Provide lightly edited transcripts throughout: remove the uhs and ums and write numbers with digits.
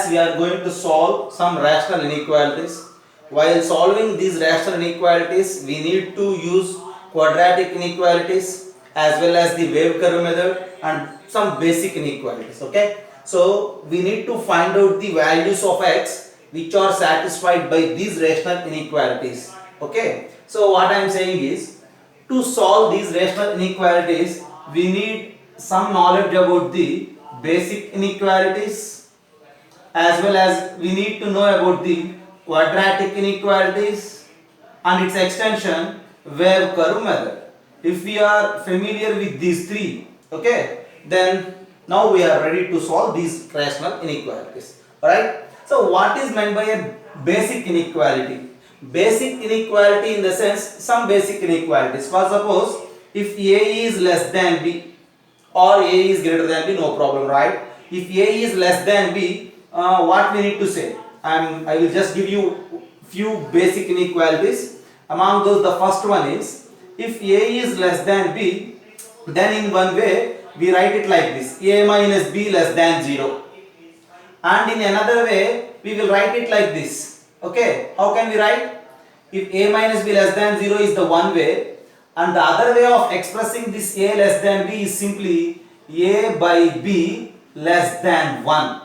class we are going to solve some rational inequalities. While solving these rational inequalities, we need to use quadratic inequalities as well as the wave curve method and some basic inequalities. Okay, so we need to find out the values of x which are satisfied by these rational inequalities. Okay, so what I am saying is, to solve these rational inequalities we need some knowledge about the basic inequalities, as well as we need to know about the quadratic inequalities and its extension wave curve method. If we are familiar with these three, okay, then now we are ready to solve these rational inequalities. Alright, so what is meant by a basic inequality? Basic inequality in the sense, some basic inequalities. For suppose if A is less than B or A is greater than B, no problem, right? If A is less than B, what we need to say? I will just give you few basic inequalities. Among those, the first one is, if A is less than B, then in one way we write it like this: A minus B less than 0. And in another way we will write it like this. Okay, how can we write? If A minus B less than 0 is the one way, and the other way of expressing this A less than B is simply A by B less than 1.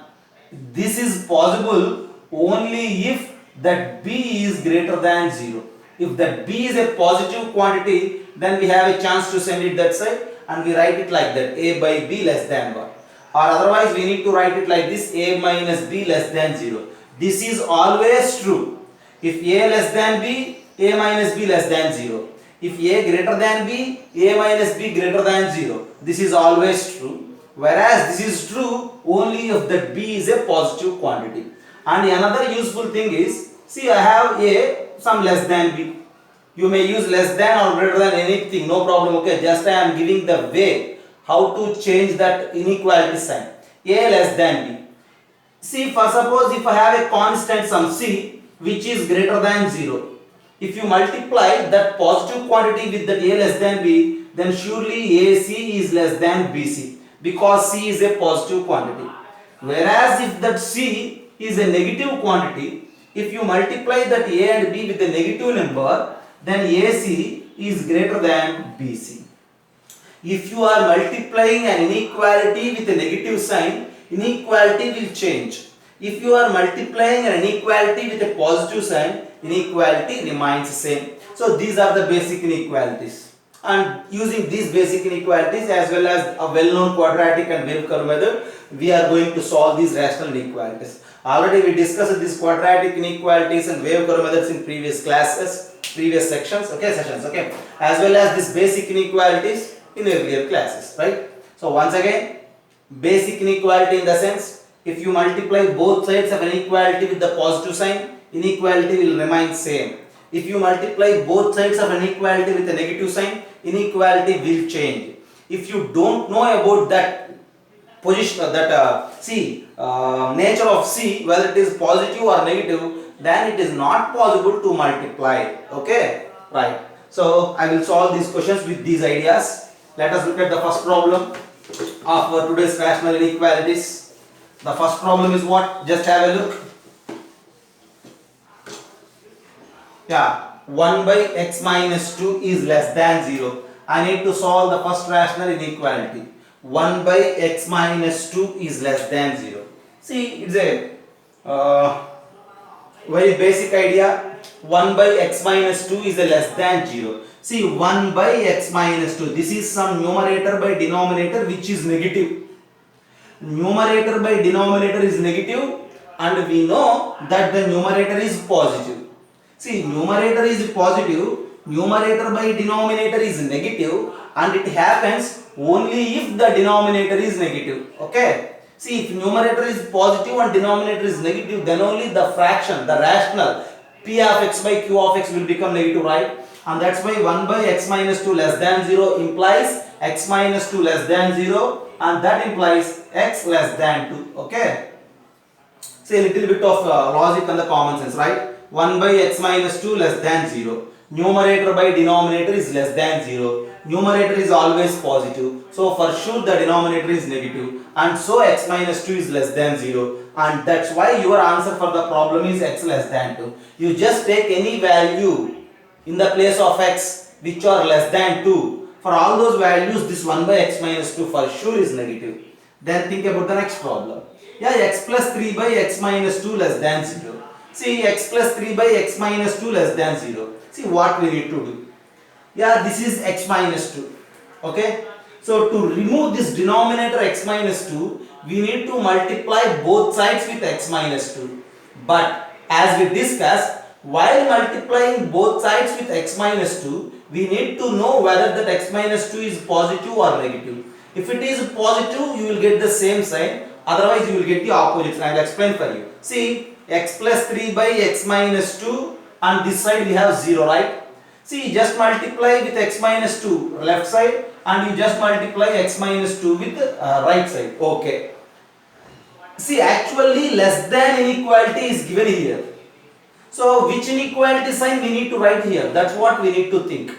This is possible only if that B is greater than 0. If that B is a positive quantity, then we have a chance to send it that side and we write it like that: A by B less than 1. Or otherwise we need to write it like this: A minus B less than 0. This is always true. If A less than B, A minus B less than 0. If A greater than B, A minus B greater than 0. This is always true. Whereas this is true only if that B is a positive quantity. And another useful thing is, see, I have A some less than B. You may use less than or greater than anything, no problem. Okay, just I am giving the way how to change that inequality sign. A less than B. See, for suppose if I have a constant sum C which is greater than 0. If you multiply that positive quantity with that A less than B, then surely AC is less than BC, because C is a positive quantity. Whereas if that C is a negative quantity, if you multiply that A and B with a negative number, then AC is greater than BC. If you are multiplying an inequality with a negative sign, inequality will change. If you are multiplying an inequality with a positive sign, inequality remains same. So these are the basic inequalities. And using these basic inequalities as well as a well-known quadratic and wave curve method, we are going to solve these rational inequalities. Already we discussed these quadratic inequalities and wave curve methods in previous classes, previous sections, okay, as well as these basic inequalities in earlier classes, right? So once again, basic inequality in the sense, if you multiply both sides of an inequality with the positive sign, inequality will remain same. If you multiply both sides of an inequality with a negative sign, inequality will change. If you don't know about that position, nature of C, whether it is positive or negative, then it is not possible to multiply. Okay, right? So I will solve these questions with these ideas. Let us look at the first problem of today's rational inequalities. The first problem is what? Just have a look. Yeah, 1 by x minus 2 is less than 0. I need to solve the first rational inequality. 1 by x minus 2 is less than 0. See, it's a very basic idea. 1 by x minus 2 is a less than 0. See, 1 by x minus 2. This is some numerator by denominator which is negative. Numerator by denominator is negative, and we know that the numerator is positive. See, numerator is positive, numerator by denominator is negative, and it happens only if the denominator is negative. Okay. See, if numerator is positive and denominator is negative, then only the fraction, the rational p of x by q of x will become negative, right? And that's why 1 by x minus 2 less than 0 implies x minus 2 less than 0, and that implies x less than 2. Okay. See, a little bit of logic and the common sense, right? 1 by x minus 2 less than 0. Numerator by denominator is less than 0. Numerator is always positive. So for sure the denominator is negative. And so x minus 2 is less than 0. and that's why your answer for the problem is x less than 2. You just take any value in the place of x which are less than 2. For all those values, this 1 by x minus 2 for sure is negative. Then think about the next problem. Yeah, x plus 3 by x minus 2 less than 0. See, x plus 3 by x minus 2 less than 0. See what we need to do. Yeah, this is x minus 2. Okay. So to remove this denominator x minus 2, we need to multiply both sides with x minus 2. But as we discussed, while multiplying both sides with x minus 2, we need to know whether that x minus 2 is positive or negative. If it is positive, you will get the same sign. Otherwise, you will get the opposite sign. I will explain for you. See, x plus 3 by x minus 2, and this side we have 0, right? See, just multiply with x minus 2 left side, and you just multiply x minus 2 with right side. Okay. See, actually less than inequality is given here. So which inequality sign we need to write here? That's what we need to think.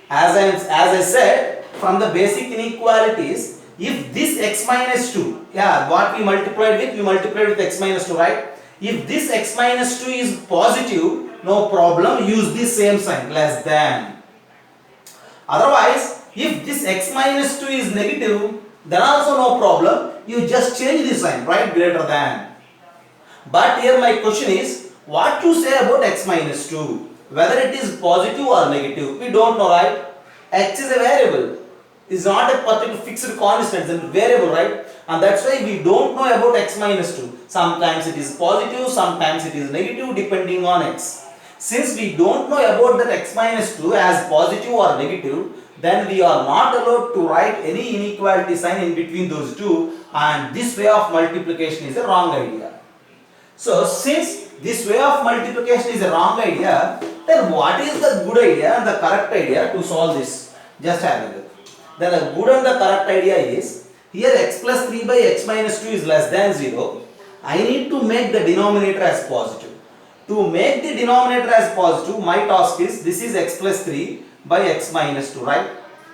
As I said, from the basic inequalities, if this x minus 2, yeah, what we multiplied with x minus 2, right? If this x minus 2 is positive, no problem, use the same sign, less than. Otherwise, if this x minus 2 is negative, then also no problem, you just change the sign, right? Greater than. But here my question is, what to say about x minus 2? Whether it is positive or negative, we don't know, right? X is a variable. It's not a particular fixed constant, it's a variable, right? And that's why we don't know about x minus 2. Sometimes it is positive, sometimes it is negative, depending on x. Since we don't know about that x minus 2 as positive or negative, then we are not allowed to write any inequality sign in between those two, and this way of multiplication is a wrong idea. So since this way of multiplication is a wrong idea, then what is the good idea and the correct idea to solve this? Just have a look. Then the good and the correct idea is, here x plus 3 by x minus 2 is less than 0. I need to make the denominator as positive. To make the denominator as positive, my task is, this is x plus 3 by x minus 2, right?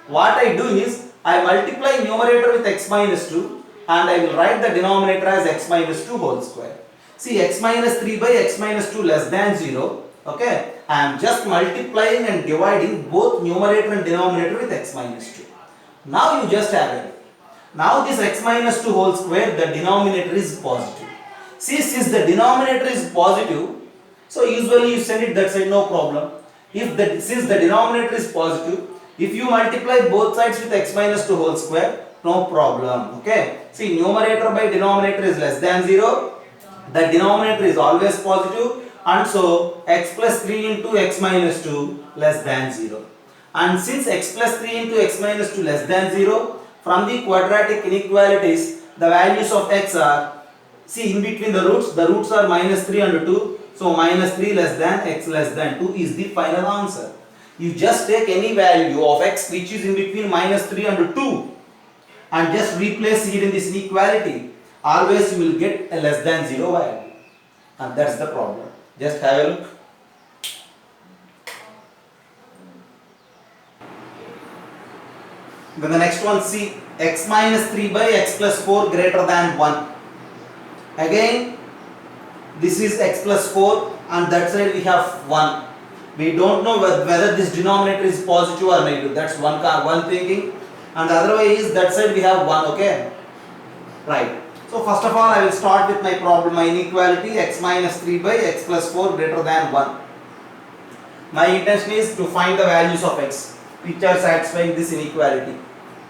What I do is, I multiply numerator with x minus 2 and I will write the denominator as x minus 2 whole square. See, x minus 3 by x minus 2 less than 0. Okay, I am just multiplying and dividing both numerator and denominator with x minus 2. Now you just have it. Now this x minus 2 whole square, the denominator is positive. See, since the denominator is positive, so usually you send it that side, no problem. Since the denominator is positive, if you multiply both sides with x minus 2 whole square, no problem. Okay. See, numerator by denominator is less than 0. The denominator is always positive, and so x plus 3 into x minus 2 less than 0. And since x plus 3 into x minus 2 less than 0, from the quadratic inequalities, the values of x are, see, in between the roots are minus 3 and 2. So minus 3 less than x less than 2 is the final answer. You just take any value of x which is in between minus 3 and 2 and just replace it in this inequality. Always you will get a less than 0 value. And that's the problem. Just have a look. Then the next one, see, x minus 3 by x plus 4 greater than 1. Again, this is x plus 4 and that side we have 1. We don't know whether this denominator is positive or negative. That's one thinking. And the other way is that side we have 1. Okay. Right. So first of all I will start with my problem, my inequality x minus 3 by x plus 4 greater than 1. My intention is to find the values of x which are satisfying this inequality.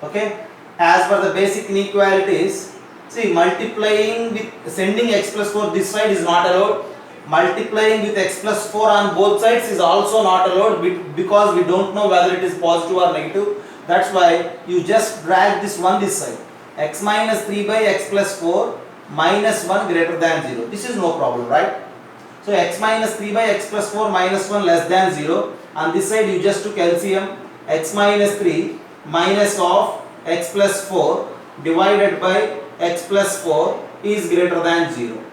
Okay. As per the basic inequalities, see, multiplying with sending x plus 4 this side is not allowed. Multiplying with x plus 4 on both sides is also not allowed because we don't know whether it is positive or negative. That's why you just drag this one this side. X minus 3 by x plus 4 minus 1 greater than 0. This is no problem, right? So x minus 3 by x plus 4 minus 1 less than 0. On this side you just took LCM. X minus 3 minus of x plus 4 divided by x plus 4 is greater than 0.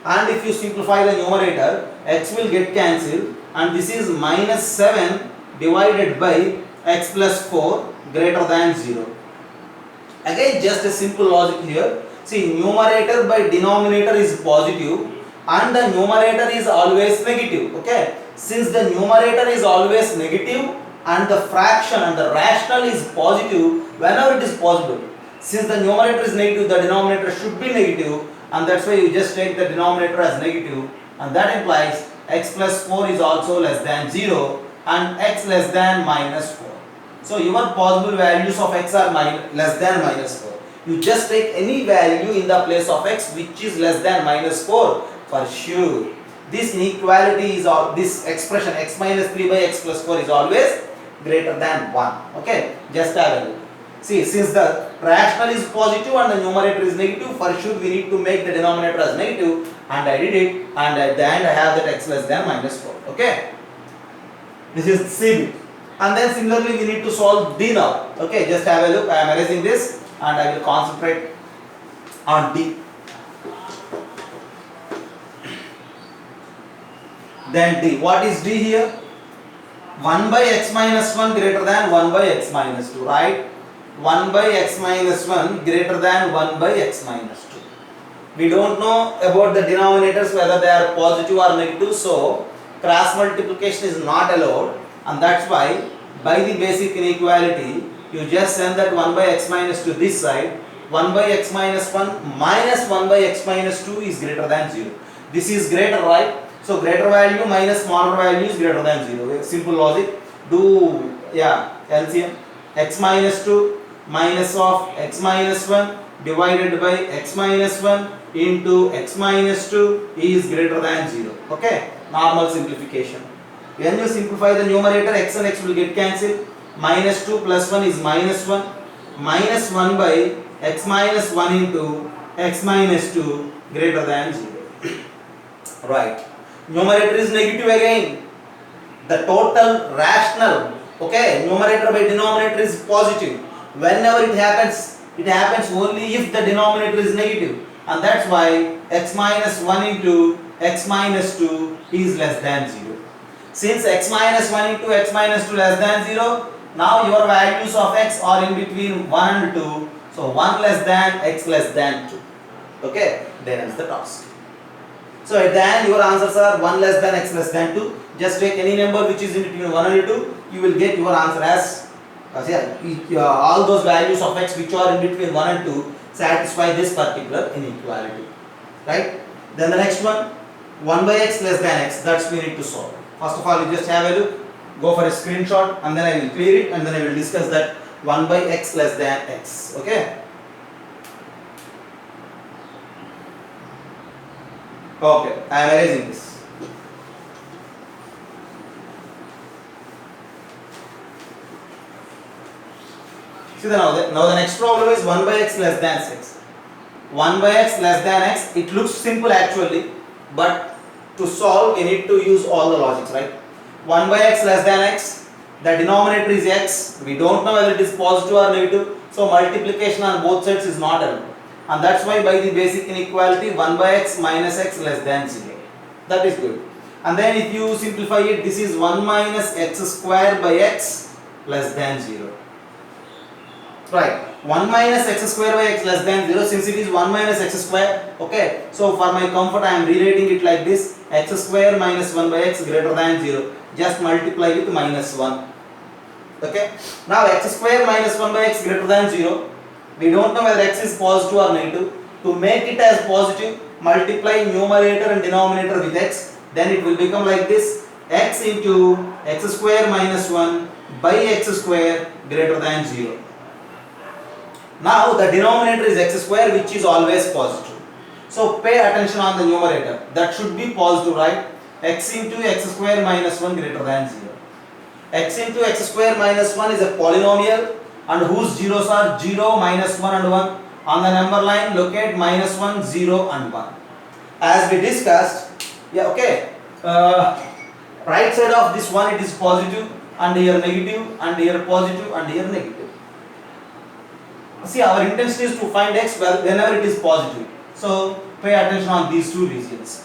And if you simplify the numerator, x will get cancelled and this is minus 7 divided by x plus 4 greater than 0. Again, just a simple logic here. See, numerator by denominator is positive and the numerator is always negative. Okay, since the numerator is always negative and the fraction and the rational is positive whenever it is possible. Since the numerator is negative, the denominator should be negative, and that's why you just take the denominator as negative, and that implies x plus 4 is also less than 0 and x less than minus 4. So your possible values of x are less than minus 4. You just take any value in the place of x which is less than minus 4 for sure. This inequality is all, this expression x minus 3 by x plus 4 is always greater than 1. Okay, just have a look. See, since the rational is positive and the numerator is negative, for sure we need to make the denominator as negative, and I did it, and at the end I have that x less than minus 4. Okay, this is C bit. And then similarly we need to solve D now. Okay, just have a look. I am erasing this and I will concentrate on D. Then D. What is D here? 1 by x minus 1 greater than 1 by x minus 2, right? 1 by x minus 1 greater than 1 by x minus 2. We don't know about the denominators whether they are positive or negative, so cross multiplication is not allowed, and that's why by the basic inequality you just send that 1 by x minus 2 this side. 1 by x minus 1 minus 1 by x minus 2 is greater than 0. This is greater, right? So greater value minus smaller value is greater than 0. Simple logic. Do LCM. X minus 2 minus of x minus 1 divided by x minus 1 into x minus 2 is greater than 0. Okay, normal simplification. When you simplify the numerator, x and x will get cancelled. Minus 2 plus 1 is minus 1. Minus 1 by x minus 1 into x minus 2 greater than 0. Right. Numerator is negative again. The total rational, okay, numerator by denominator is positive. Whenever it happens only if the denominator is negative, and that's why x minus 1 into x minus 2 is less than 0. Since x minus 1 into x minus 2 less than 0, now your values of x are in between 1 and 2, so 1 less than x less than 2. Okay, then ends the task. So at the end your answers are 1 less than x less than 2. Just take any number which is in between 1 and 2, you will get your answer as all those values of x which are in between 1 and 2 satisfy this particular inequality. Right? Then the next one, 1 by x less than x, that's we need to solve. First of all, you just have a look, go for a screenshot, and then I will clear it, and then I will discuss that 1 by x less than x. Okay? Okay, I am erasing this. See now the next problem is 1 by x less than 6. 1 by x less than x, it looks simple actually, but to solve we need to use all the logics, right? 1 by x less than x, the denominator is x, we don't know whether it is positive or negative, so multiplication on both sides is not allowed, and that's why by the basic inequality 1 by x minus x less than 0. That is good. And then if you simplify it, this is 1 minus x square by x less than 0. Right, 1 minus x square by x less than 0, since it is 1 minus x square, okay, so for my comfort I am rewriting it like this, x square minus 1 by x greater than 0, just multiply with minus 1. Okay, now x square minus 1 by x greater than 0, we don't know whether x is positive or negative. To make it as positive, multiply numerator and denominator with x, then it will become like this, x into x square minus 1 by x square greater than 0. Now the denominator is x square, which is always positive. So pay attention on the numerator. That should be positive, right? X into x square minus 1 greater than 0. X into x square minus 1 is a polynomial, and whose zeros are 0, minus 1 and 1. On the number line, locate minus 1, 0 and 1. As we discussed, right side of this one it is positive, and here negative, and here positive, and here negative. See, our intention is to find x whenever it is positive. So pay attention on these two regions.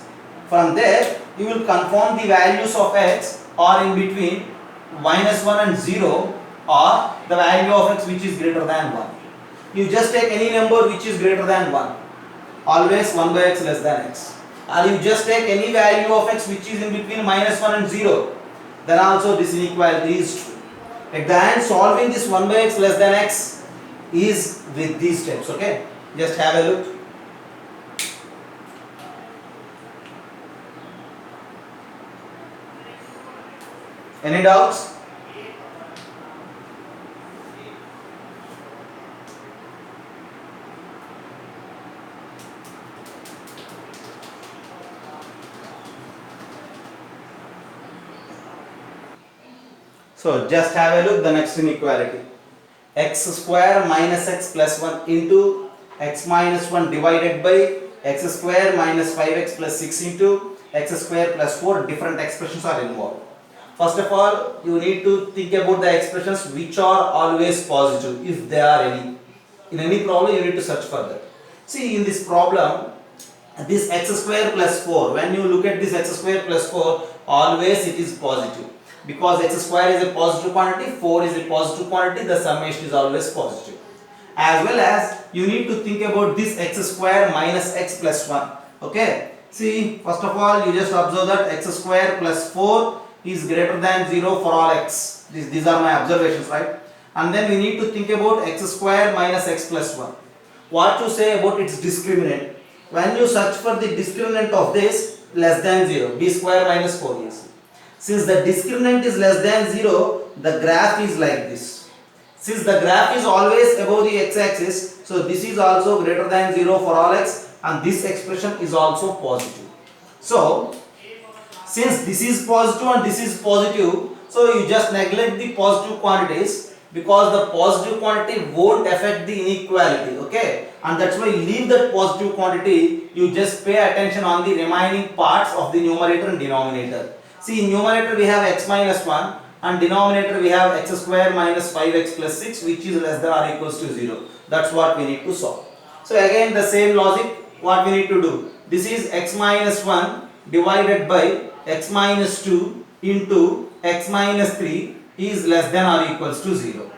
From there, you will confirm the values of x are in between minus 1 and 0, or the value of x which is greater than 1. You just take any number which is greater than 1. always 1 by x less than x. Or you just take any value of x which is in between -1 and 0, then also this inequality is true. At the end, solving this 1 by x less than x is with these steps. Okay, just have a look. Any doubts? So just have a look the next inequality. X square minus x plus 1 into x minus 1 divided by x square minus 5x plus 6 into x square plus 4. Different expressions are involved. First of all, you need to think about the expressions which are always positive, if there are any. In any problem, you need to search for that. See, in this problem, this x square plus 4, when you look at this x square plus 4, always it is positive. Because x square is a positive quantity, 4 is a positive quantity, the summation is always positive. As well as, you need to think about this x square minus x plus 1. Okay. See, first of all, you just observe that x square plus 4 is greater than 0 for all x. These are my observations, right? And then we need to think about x square minus x plus 1. What to say about its discriminant? When you search for the discriminant of this, less than 0, b square minus 4 is. Since the discriminant is less than 0, the graph is like this. Since the graph is always above the x-axis, so this is also greater than 0 for all x, and this expression is also positive. So, since this is positive and this is positive, so you just neglect the positive quantities, because the positive quantity won't affect the inequality. Okay, and that's why you leave that positive quantity, you just pay attention on the remaining parts of the numerator and denominator. See, in numerator we have x minus 1, and denominator we have x square minus 5x plus 6, which is less than or equals to 0. That's what we need to solve. So again the same logic, what we need to do, this is x minus 1 divided by x minus 2 into x minus 3 is less than or equals to 0.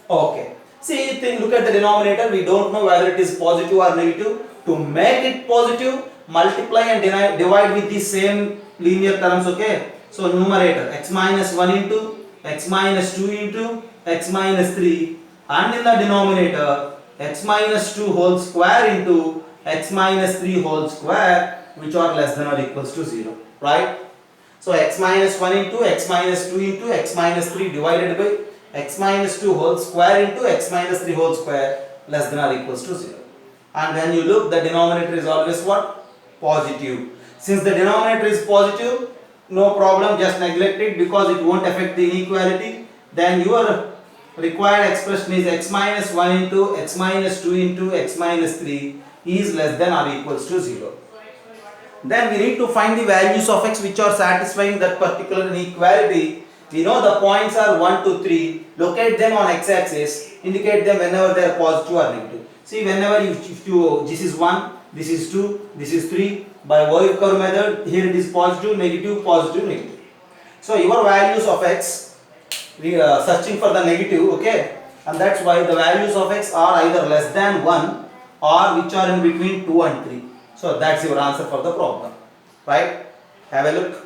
Okay. See, look at the denominator, we don't know whether it is positive or negative. To make it positive, multiply and divide with the same linear terms. Okay. So numerator x minus 1 into x minus 2 into x minus 3, and in the denominator x minus 2 whole square into x minus 3 whole square, which are less than or equals to 0. Right? So x minus 1 into x minus 2 into x minus 3 divided by x minus 2 whole square into x minus 3 whole square, less than or equals to 0. And when you look, the denominator is always what? Positive. Since the denominator is positive, no problem, just neglect it because it won't affect the inequality. Then your required expression is x minus 1 into x minus 2 into x minus 3 is less than or equals to 0. Then we need to find the values of x which are satisfying that particular inequality. We know the points are 1 to 3. Locate them on x-axis. Indicate them whenever they are positive or negative. See, whenever this is 1, this is 2, this is 3. By wave curve method, here it is positive, negative, positive, negative. So your values of x, we are searching for the negative, okay? And that's why the values of x are either less than 1 or which are in between 2 and 3. So that's your answer for the problem, right? Have a look.